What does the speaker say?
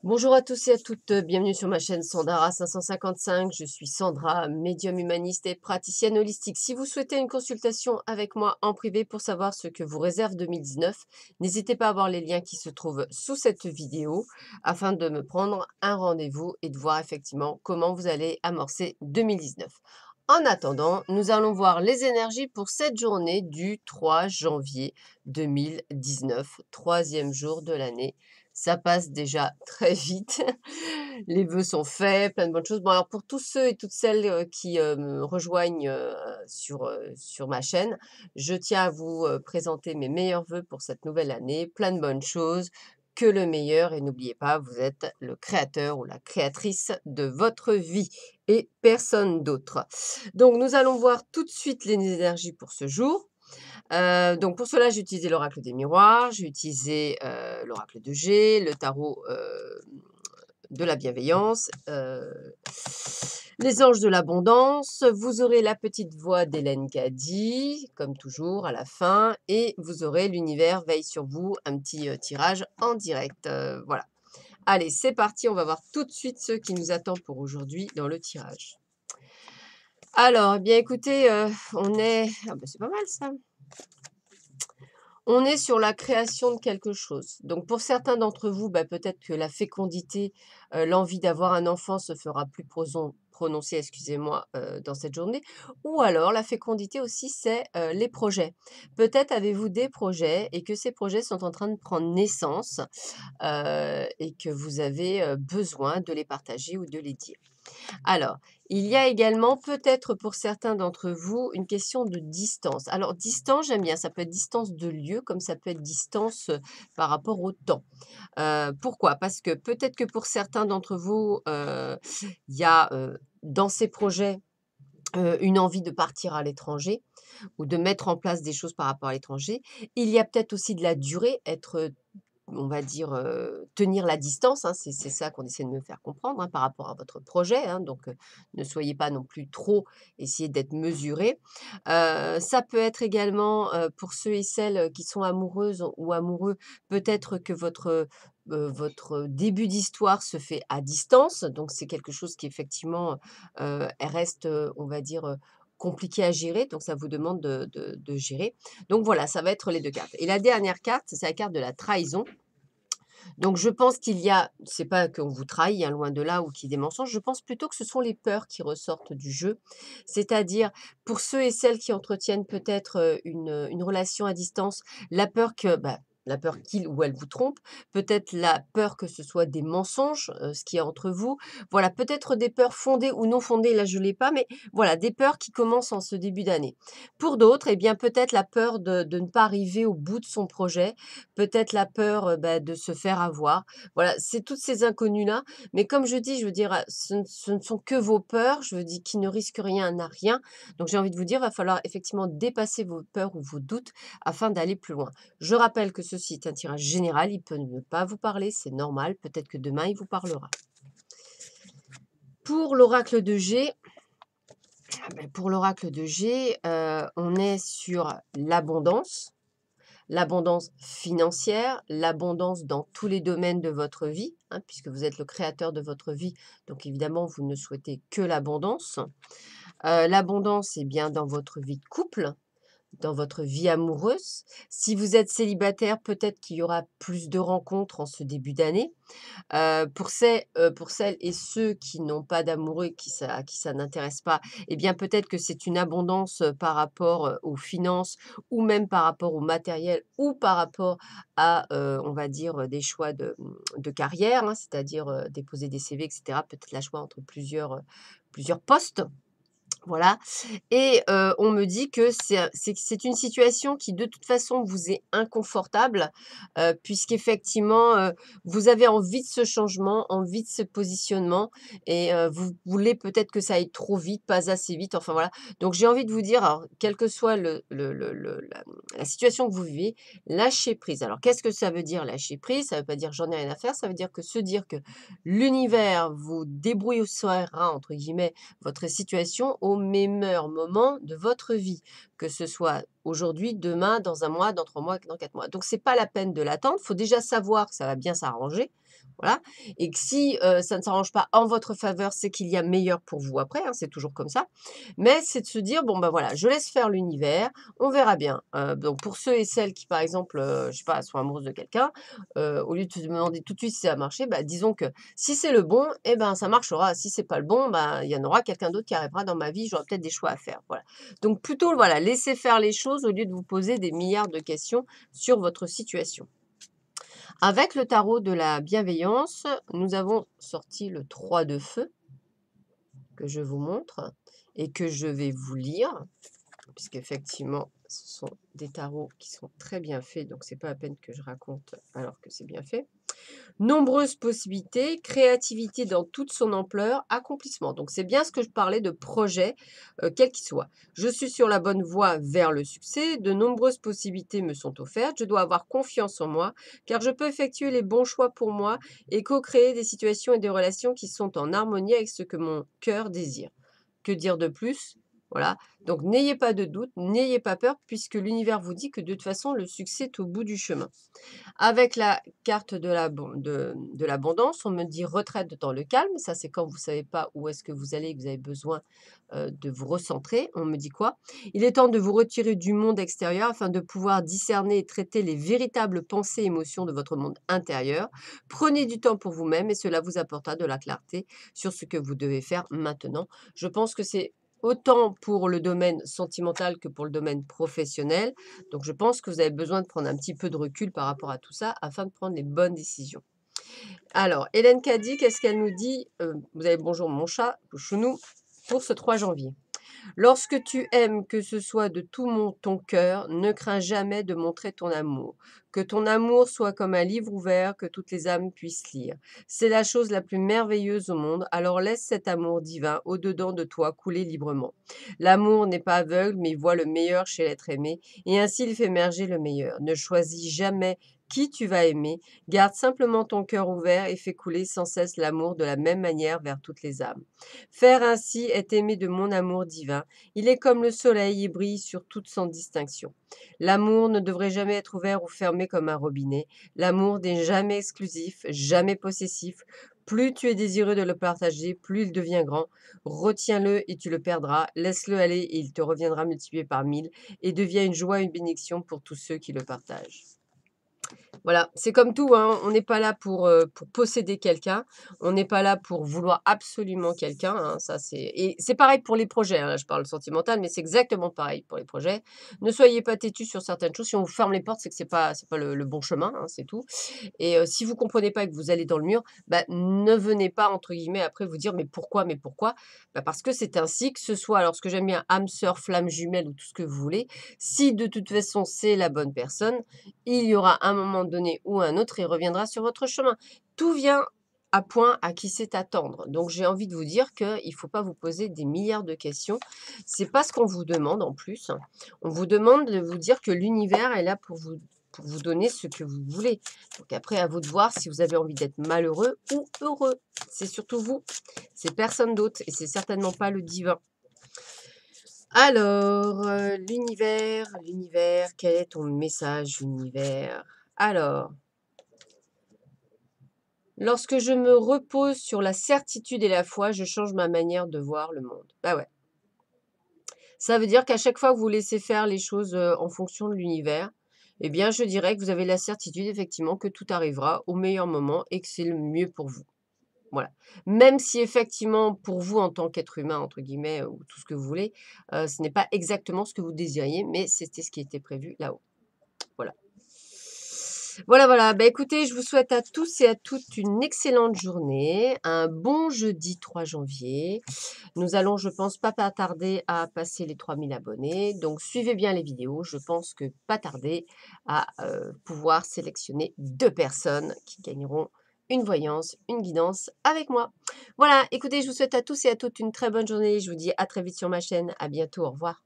Bonjour à tous et à toutes, bienvenue sur ma chaîne Sandara 555. Je suis Sandra, médium humaniste et praticienne holistique. Si vous souhaitez une consultation avec moi en privé pour savoir ce que vous réserve 2019, n'hésitez pas à voir les liens qui se trouvent sous cette vidéo afin de me prendre un rendez-vous et de voir effectivement comment vous allez amorcer 2019. En attendant, nous allons voir les énergies pour cette journée du 3 janvier 2019, troisième jour de l'année. Ça passe déjà très vite. Les vœux sont faits, plein de bonnes choses. Bon, alors pour tous ceux et toutes celles, qui, me rejoignent, sur ma chaîne, je tiens à vous, présenter mes meilleurs vœux pour cette nouvelle année. Plein de bonnes choses, que le meilleur et n'oubliez pas, vous êtes le créateur ou la créatrice de votre vie et personne d'autre. Donc nous allons voir tout de suite les énergies pour ce jour. Donc pour cela, j'ai utilisé l'oracle des miroirs, j'ai utilisé, l'oracle de G, le tarot, de la bienveillance, les anges de l'abondance. Vous aurez la petite voix d'Hélène Caddy, comme toujours à la fin et vous aurez l'univers veille sur vous, un petit, tirage en direct, voilà. Allez, c'est parti, on va voir tout de suite ce qui nous attend pour aujourd'hui dans le tirage. Alors, eh bien écoutez, on est ah bah, c'est pas mal ça. On est sur la création de quelque chose. Donc pour certains d'entre vous, bah, peut-être que la fécondité, l'envie d'avoir un enfant se fera plus prononcée, excusez-moi, dans cette journée. Ou alors la fécondité aussi, c'est, les projets. Peut-être avez-vous des projets et que ces projets sont en train de prendre naissance, et que vous avez, besoin de les partager ou de les dire. Alors, il y a également peut-être pour certains d'entre vous une question de distance. Alors distance, j'aime bien, ça peut être distance de lieu comme ça peut être distance, par rapport au temps. Pourquoi? Parce que peut-être que pour certains d'entre vous, il y a, dans ces projets, une envie de partir à l'étranger ou de mettre en place des choses par rapport à l'étranger. Il y a peut-être aussi de la durée, être, on va dire, tenir la distance, hein, c'est ça qu'on essaie de me faire comprendre, hein, par rapport à votre projet, hein, donc ne soyez pas non plus trop essayez d'être mesurés. Ça peut être également, pour ceux et celles, qui sont amoureuses ou amoureux, peut-être que votre début d'histoire se fait à distance, donc c'est quelque chose qui effectivement, reste, on va dire, compliqué à gérer, donc ça vous demande de gérer. Donc voilà, ça va être les 2 cartes et la dernière carte, c'est la carte de la trahison. Donc je pense qu'il y a c'est pas qu'on vous trahit, hein, loin de là ou qu'il y ait des mensonges, je pense plutôt que ce sont les peurs qui ressortent du jeu. C'est-à-dire, pour ceux et celles qui entretiennent peut-être, une relation à distance, la peur que, bah, la peur qu'il ou elle vous trompe, peut-être la peur que ce soit des mensonges, ce qu'il y a entre vous. Voilà, peut-être des peurs fondées ou non fondées, là je l'ai pas, mais voilà, des peurs qui commencent en ce début d'année. Pour d'autres, eh bien, peut-être la peur de ne pas arriver au bout de son projet, peut-être la peur, bah, de se faire avoir. Voilà, c'est toutes ces inconnues-là. Mais comme je dis, je veux dire, ce ne sont que vos peurs. Je veux dire: «Qui ne risque rien n'a rien». Donc j'ai envie de vous dire, va falloir effectivement dépasser vos peurs ou vos doutes afin d'aller plus loin. Je rappelle que ceci est un tirage général, il peut ne pas vous parler, c'est normal. Peut-être que demain il vous parlera. Pour l'oracle de G, ah beh, pour l'oracle de G, on est sur l'abondance. L'abondance financière, l'abondance dans tous les domaines de votre vie, hein, puisque vous êtes le créateur de votre vie, donc évidemment vous ne souhaitez que l'abondance. L'abondance, est bien, dans votre vie de couple, dans votre vie amoureuse. Si vous êtes célibataire, peut-être qu'il y aura plus de rencontres en ce début d'année. Pour celles et ceux qui n'ont pas d'amoureux, à qui ça n'intéresse pas, eh bien, peut-être que c'est une abondance, par rapport, aux finances ou même par rapport au matériel ou par rapport à, on va dire, des choix de carrière, hein, c'est-à-dire, déposer des CV et cetera. Peut-être la choix entre plusieurs postes. Voilà et on me dit que c'est une situation qui de toute façon vous est inconfortable, puisqu'effectivement, vous avez envie de ce changement, envie de ce positionnement et vous voulez peut-être que ça aille trop vite, pas assez vite, enfin voilà. Donc j'ai envie de vous dire, alors quel que soit la situation que vous vivez, lâchez prise. Alors qu'est-ce que ça veut dire lâcher prise? Ça veut pas dire: «J'en ai rien à faire», ça veut dire que se dire que l'univers vous «débrouillera» entre guillemets votre situation au meilleur moment de votre vie. que ce soit aujourd'hui, demain, dans un mois, dans 3 mois, dans 4 mois. Donc c'est pas la peine de l'attendre. Il faut déjà savoir que ça va bien s'arranger, voilà, et que si, ça ne s'arrange pas en votre faveur, c'est qu'il y a meilleur pour vous après, hein, c'est toujours comme ça. Mais c'est de se dire: «Bon, ben, voilà, je laisse faire l'univers, on verra bien». Donc pour ceux et celles qui, par exemple, je sais pas, sont amoureuses de quelqu'un, au lieu de se demander tout de suite si ça a marché, bah, disons que si c'est le bon, eh ben, ça marchera. Si c'est pas le bon, bah, il y en aura quelqu'un d'autre qui arrivera dans ma vie, j'aurai peut-être des choix à faire, voilà. Donc plutôt, voilà, laissez faire les choses au lieu de vous poser des milliards de questions sur votre situation. Avec le tarot de la bienveillance, nous avons sorti le 3 de feu, que je vous montre et que je vais vous lire, puisqu'effectivement, ce sont des tarots qui sont très bien faits, donc c'est pas la peine que je raconte alors que c'est bien fait. Nombreuses possibilités, créativité dans toute son ampleur, accomplissement. Donc c'est bien ce que je parlais de projet, quel qu'il soit. Je suis sur la bonne voie vers le succès, de nombreuses possibilités me sont offertes, je dois avoir confiance en moi, car je peux effectuer les bons choix pour moi et co-créer des situations et des relations qui sont en harmonie avec ce que mon cœur désire. Que dire de plus? Voilà, donc n'ayez pas de doute, n'ayez pas peur, puisque l'univers vous dit que de toute façon, le succès est au bout du chemin. Avec la carte de l'abondance, on me dit retraite dans le calme. Ça, c'est quand vous ne savez pas où est-ce que vous allez et que vous avez besoin de vous recentrer. On me dit quoi? Il est temps de vous retirer du monde extérieur afin de pouvoir discerner et traiter les véritables pensées et émotions de votre monde intérieur. Prenez du temps pour vous-même et cela vous apportera de la clarté sur ce que vous devez faire maintenant. Je pense que c'est autant pour le domaine sentimental que pour le domaine professionnel. Donc je pense que vous avez besoin de prendre un petit peu de recul par rapport à tout ça afin de prendre les bonnes décisions. Alors, Hélène Caddy, qu'est-ce qu'elle nous dit? Vous avez bonjour mon chat, chouchounou, pour ce 3 janvier. Lorsque tu aimes, que ce soit de tout ton cœur, ne crains jamais de montrer ton amour. Que ton amour soit comme un livre ouvert que toutes les âmes puissent lire. C'est la chose la plus merveilleuse au monde, alors laisse cet amour divin au-dedans de toi couler librement. L'amour n'est pas aveugle, mais il voit le meilleur chez l'être aimé, et ainsi il fait émerger le meilleur. Ne choisis jamais qui tu vas aimer, garde simplement ton cœur ouvert et fais couler sans cesse l'amour de la même manière vers toutes les âmes. Faire ainsi est aimer de mon amour divin. Il est comme le soleil et brille sur toute sans distinction. L'amour ne devrait jamais être ouvert ou fermé comme un robinet. L'amour n'est jamais exclusif, jamais possessif. Plus tu es désireux de le partager, plus il devient grand. Retiens-le et tu le perdras. Laisse-le aller et il te reviendra multiplié par 1000 et devient une joie, une bénédiction pour tous ceux qui le partagent. Voilà, c'est comme tout, hein, on n'est pas là pour posséder quelqu'un, on n'est pas là pour vouloir absolument quelqu'un, hein, ça et c'est pareil pour les projets, hein, là je parle sentimental, mais c'est exactement pareil pour les projets. Ne soyez pas têtus sur certaines choses, si on vous ferme les portes, c'est que c'est pas le bon chemin, hein, c'est tout. Et si vous comprenez pas et que vous allez dans le mur, bah, ne venez pas entre guillemets après vous dire: «Mais pourquoi? Mais pourquoi?» Bah, parce que c'est ainsi, que ce soit alors ce que j'aime bien âme sœur, flamme jumelle ou tout ce que vous voulez, si de toute façon c'est la bonne personne, il y aura un moment donné ou un autre, il reviendra sur votre chemin. Tout vient à point à qui sait attendre. Donc j'ai envie de vous dire qu'il ne faut pas vous poser des milliards de questions. C'est pas ce qu'on vous demande en plus. On vous demande de vous dire que l'univers est là pour vous donner ce que vous voulez. Donc après, à vous de voir si vous avez envie d'être malheureux ou heureux. C'est surtout vous. C'est personne d'autre et c'est certainement pas le divin. Alors, l'univers, quel est ton message, univers? Alors, lorsque je me repose sur la certitude et la foi, je change ma manière de voir le monde. Bah ouais. Ça veut dire qu'à chaque fois que vous laissez faire les choses en fonction de l'univers, eh bien, je dirais que vous avez la certitude, effectivement, que tout arrivera au meilleur moment et que c'est le mieux pour vous. Voilà. Même si effectivement, pour vous, en tant qu'être humain, entre guillemets, ou tout ce que vous voulez, ce n'est pas exactement ce que vous désiriez, mais c'était ce qui était prévu là-haut. Voilà. Voilà, voilà. Bah, écoutez, je vous souhaite à tous et à toutes une excellente journée, un bon jeudi 3 janvier. Nous allons, je pense, pas tarder à passer les 3000 abonnés. Donc, suivez bien les vidéos. Je pense que pas tarder à pouvoir sélectionner 2 personnes qui gagneront une voyance, une guidance avec moi. Voilà, écoutez, je vous souhaite à tous et à toutes une très bonne journée. Je vous dis à très vite sur ma chaîne. À bientôt. Au revoir.